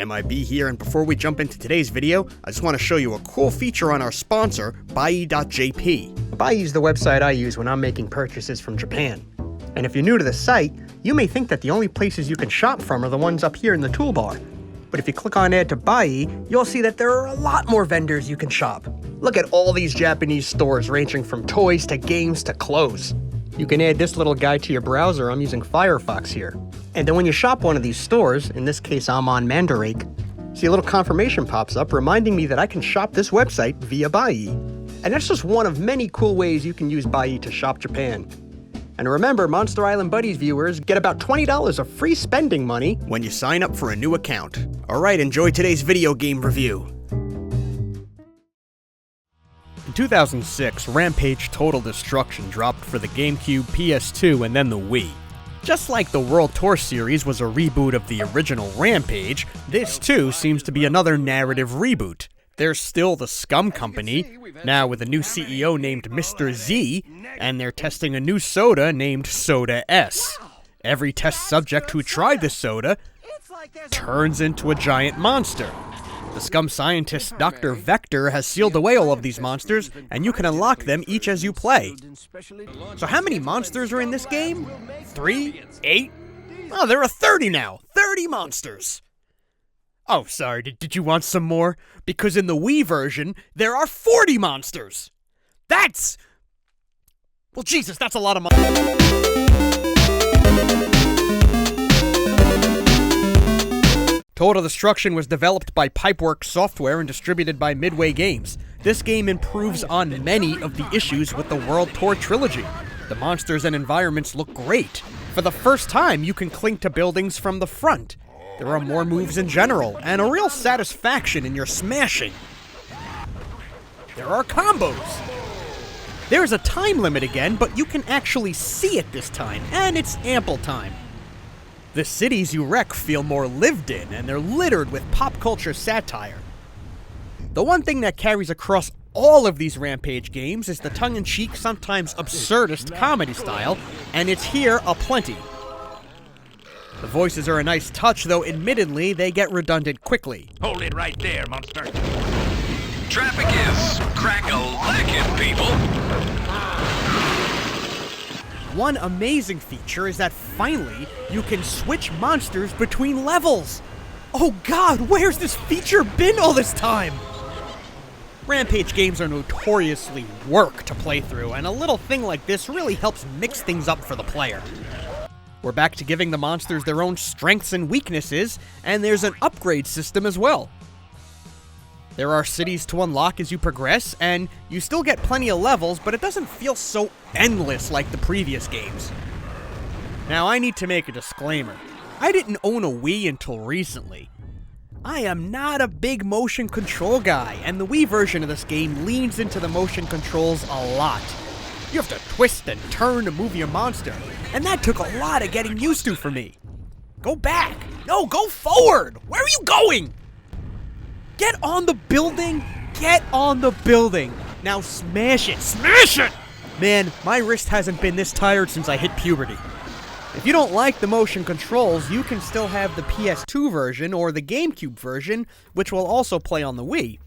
MIB here, and before we jump into today's video, I just want to show you a cool feature on our sponsor, Buy.jp. Buy is the website I use when I'm making purchases from Japan. And if you're new to the site, you may think that the only places you can shop from are the ones up here in the toolbar. But if you click on Add to Buy, you'll see that there are a lot more vendors you can shop. Look at all these Japanese stores ranging from toys to games to clothes. You can add this little guy to your browser. I'm using Firefox here. And then when you shop one of these stores, in this case I'm on Mandarake, see a little confirmation pops up reminding me that I can shop this website via Buy. And that's just one of many cool ways you can use Buy to shop Japan. And remember, Monster Island Buddies viewers get about $20 of free spending money when you sign up for a new account. Alright, enjoy today's video game review. In 2006, Rampage Total Destruction dropped for the GameCube, PS2, and then the Wii. Just like the World Tour series was a reboot of the original Rampage, this too seems to be another narrative reboot. There's still the Scum Company, now with a new CEO named Mr. Z, and they're testing a new soda named Soda S. Every test subject who tried the soda turns into a giant monster. The Scum scientist Dr. Vector has sealed away all of these monsters, and you can unlock them each as you play. So how many monsters are in this game? 3? 8? Oh, there are 30 now! 30 monsters! Oh, sorry, did you want some more? Because in the Wii version, there are 40 monsters! That's... well, Jesus, that's a lot of monsters. Total Destruction was developed by Pipeworks Software and distributed by Midway Games. This game improves on many of the issues with the World Tour trilogy. The monsters and environments look great. For the first time, you can cling to buildings from the front. There are more moves in general, and a real satisfaction in your smashing. There are combos. There's a time limit again, but you can actually see it this time, and it's ample time. The cities you wreck feel more lived in, and they're littered with pop culture satire. The one thing that carries across all of these Rampage games is the tongue-in-cheek, sometimes absurdist comedy style, and it's here aplenty. The voices are a nice touch, though admittedly they get redundant quickly. Hold it right there, monster. Traffic is crack-a-lackin', people. One amazing feature is that finally, you can switch monsters between levels! Oh god, where's this feature been all this time? Rampage games are notoriously work to play through, and a little thing like this really helps mix things up for the player. We're back to giving the monsters their own strengths and weaknesses, and there's an upgrade system as well. There are cities to unlock as you progress, and you still get plenty of levels, but it doesn't feel so endless like the previous games. Now, I need to make a disclaimer. I didn't own a Wii until recently. I am not a big motion control guy, and the Wii version of this game leans into the motion controls a lot. You have to twist and turn to move your monster, and that took a lot of getting used to for me. Go back! No, go forward! Where are you going? Get on the building! Get on the building! Now smash it! Smash it! Man, my wrist hasn't been this tired since I hit puberty. If you don't like the motion controls, you can still have the PS2 version or the GameCube version, which will also play on the Wii.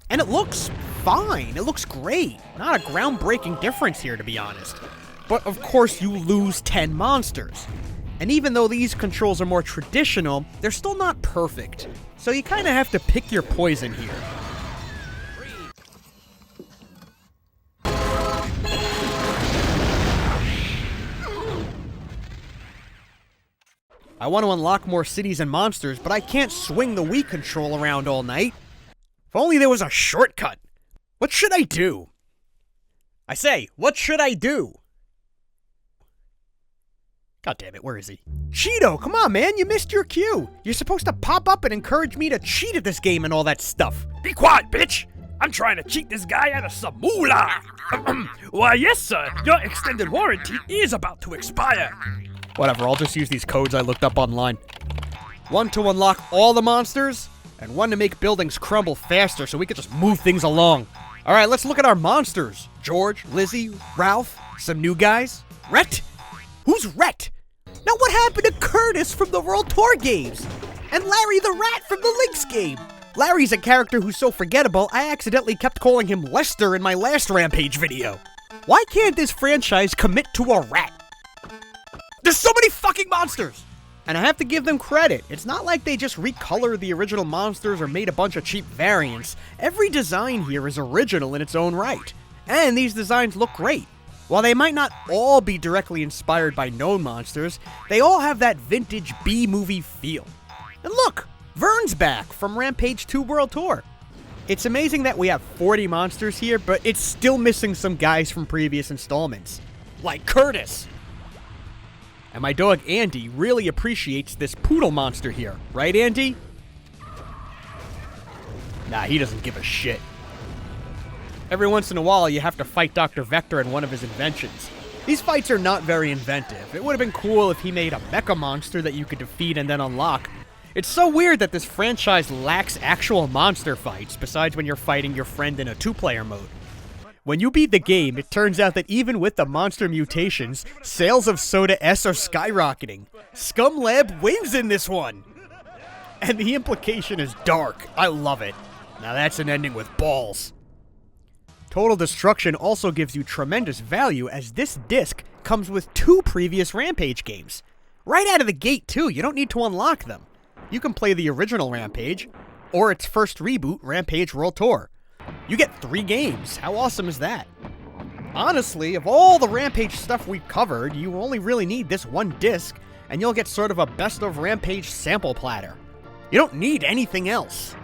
And it looks fine. It looks great. Not a groundbreaking difference here, to be honest. But of course you lose 10 monsters. And even though these controls are more traditional, they're still not perfect. So you kind of have to pick your poison here. I want to unlock more cities and monsters, but I can't swing the Wii control around all night. If only there was a shortcut. What should I do? I say, what should I do? God damn it, where is he? Cheeto, come on, man, you missed your cue. You're supposed to pop up and encourage me to cheat at this game and all that stuff. Be quiet, bitch! I'm trying to cheat this guy out of some moolah! Why, yes, sir. Your extended warranty is about to expire. Whatever, I'll just use these codes I looked up online. One to unlock all the monsters, and one to make buildings crumble faster so we can just move things along. Alright, let's look at our monsters. George, Lizzie, Ralph, some new guys. Rhett? Who's Rhett? Now what happened to Curtis from the World Tour games? And Larry the Rat from the Lynx game. Larry's a character who's so forgettable, I accidentally kept calling him Lester in my last Rampage video. Why can't this franchise commit to a rat? There's so many fucking monsters! And I have to give them credit. It's not like they just recolored the original monsters or made a bunch of cheap variants. Every design here is original in its own right. And these designs look great. While they might not all be directly inspired by known monsters, they all have that vintage B-movie feel. And look! Vern's back from Rampage 2 World Tour. It's amazing that we have 40 monsters here, but it's still missing some guys from previous installments. Like Curtis! And my dog Andy really appreciates this poodle monster here. Right, Andy? Nah, he doesn't give a shit. Every once in a while, you have to fight Dr. Vector in one of his inventions. These fights are not very inventive. It would have been cool if he made a mecha monster that you could defeat and then unlock. It's so weird that this franchise lacks actual monster fights, besides when you're fighting your friend in a two-player mode. When you beat the game, it turns out that even with the monster mutations, sales of Soda S are skyrocketing. Scum Lab wins in this one! And the implication is dark. I love it. Now that's an ending with balls. Total Destruction also gives you tremendous value, as this disc comes with 2 previous Rampage games. Right out of the gate, too. You don't need to unlock them. You can play the original Rampage, or its first reboot, Rampage World Tour. You get 3 games. How awesome is that? Honestly, of all the Rampage stuff we've covered, you only really need this one disc, and you'll get sort of a best of Rampage sample platter. You don't need anything else.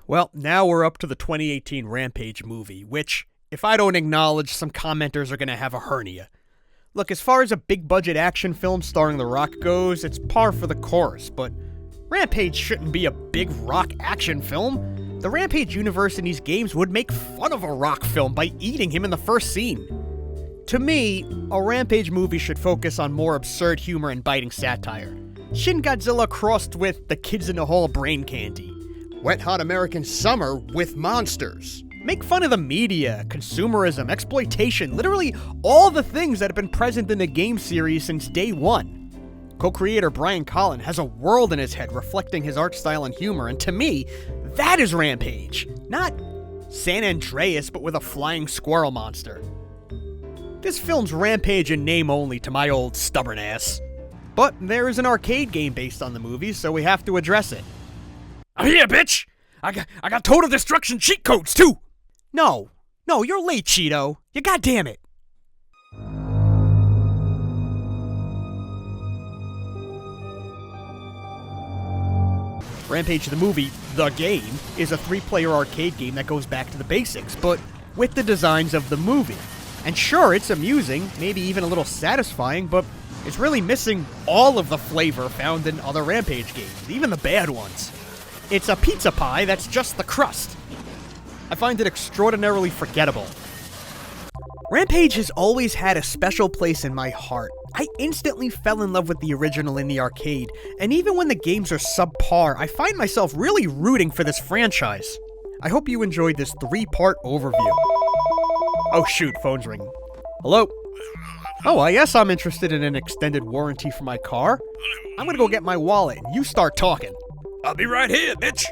Well, now we're up to the 2018 Rampage movie, which, if I don't acknowledge, some commenters are gonna have a hernia. Look, as far as a big-budget action film starring The Rock goes, it's par for the course, but Rampage shouldn't be a big rock action film. The Rampage universe in these games would make fun of a Rock film by eating him in the first scene. To me, a Rampage movie should focus on more absurd humor and biting satire. Shin Godzilla crossed with The Kids in the Hall brain candy. Wet Hot American Summer with monsters. Make fun of the media, consumerism, exploitation, literally all the things that have been present in the game series since day one. Co-creator Brian Collin has a world in his head reflecting his art style and humor, and to me, that is Rampage. Not San Andreas, but with a flying squirrel monster. This film's Rampage in name only to my old stubborn ass. But there is an arcade game based on the movie, so we have to address it. I'm here, bitch! I got Total Destruction cheat codes, too! No, you're late, Cheeto. You goddamn it. Rampage the Movie, the game, is a 3-player arcade game that goes back to the basics, but with the designs of the movie. And sure, it's amusing, maybe even a little satisfying, but it's really missing all of the flavor found in other Rampage games, even the bad ones. It's a pizza pie that's just the crust. I find it extraordinarily forgettable. Rampage has always had a special place in my heart. I instantly fell in love with the original in the arcade, and even when the games are subpar, I find myself really rooting for this franchise. I hope you enjoyed this 3-part overview. Oh shoot, phone's ringing. Hello? Oh, I guess I'm interested in an extended warranty for my car. I'm gonna go get my wallet and you start talking. I'll be right here, bitch!